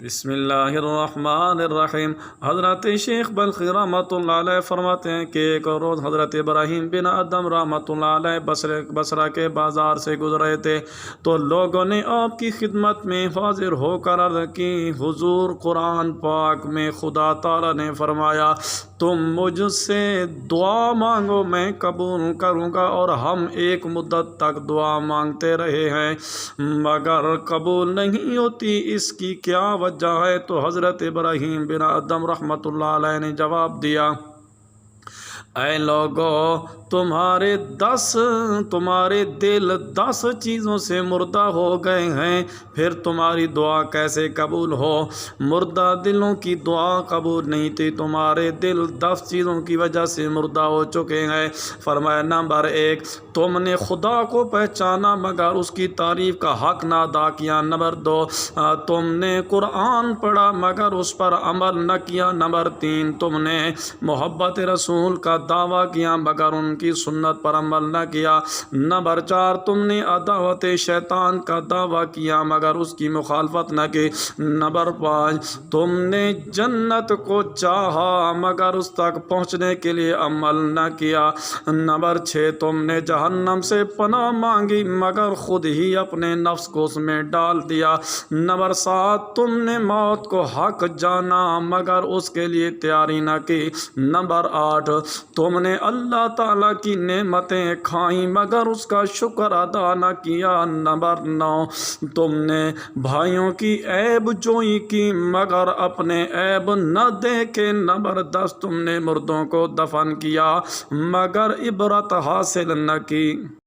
بسم اللہ الرحمن الرحیم۔ حضرت شیخ بلخی رحمۃ اللہ علیہ فرماتے ہیں کہ ایک روز حضرت ابراہیم بن ادم رحمۃ اللہ علیہ بصرہ کے بازار سے گزرے تھے تو لوگوں نے آپ کی خدمت میں حاضر ہو کر عرض کی، حضور، قرآن پاک میں خدا تعالی نے فرمایا تم مجھ سے دعا مانگو میں قبول کروں گا، اور ہم ایک مدت تک دعا مانگتے رہے ہیں مگر قبول نہیں ہوتی، اس کی کیا وجہ ہے؟ تو حضرت ابراہیم بن ادم رحمۃ اللہ علیہ نے جواب دیا، اے لوگو، تمہارے دل 10 چیزوں سے مردہ ہو گئے ہیں، پھر تمہاری دعا کیسے قبول ہو؟ مردہ دلوں کی دعا قبول نہیں تھی، تمہارے دل 10 چیزوں کی وجہ سے مردہ ہو چکے ہیں۔ فرمایا، نمبر 1، تم نے خدا کو پہچانا مگر اس کی تعریف کا حق نہ ادا کیا۔ نمبر 2، تم نے قرآن پڑھا مگر اس پر عمل نہ کیا۔ نمبر 3، تم نے محبت رسول کا دعویٰ کیا مگر ان کی سنت پر عمل نہ کیا۔ نمبر 4، تم نے عداوت شیطان کا دعویٰ کیا مگر اس کی مخالفت نہ کی۔ نمبر 5، تم نے جنت کو چاہا مگر اس تک پہنچنے کے لیے عمل نہ کیا۔ نمبر 6، تم نے جہنم سے پناہ مانگی مگر خود ہی اپنے نفس کو اس میں ڈال دیا۔ نمبر 7، تم نے موت کو حق جانا مگر اس کے لیے تیاری نہ کی۔ نمبر 8، تم نے اللہ تعالیٰ کی نعمتیں کھائیں مگر اس کا شکر ادا نہ کیا۔ نمبر 9، تم نے بھائیوں کی عیب جوئی کی مگر اپنے عیب نہ دیکھے۔ نمبر 10، تم نے مردوں کو دفن کیا مگر عبرت حاصل نہ کی۔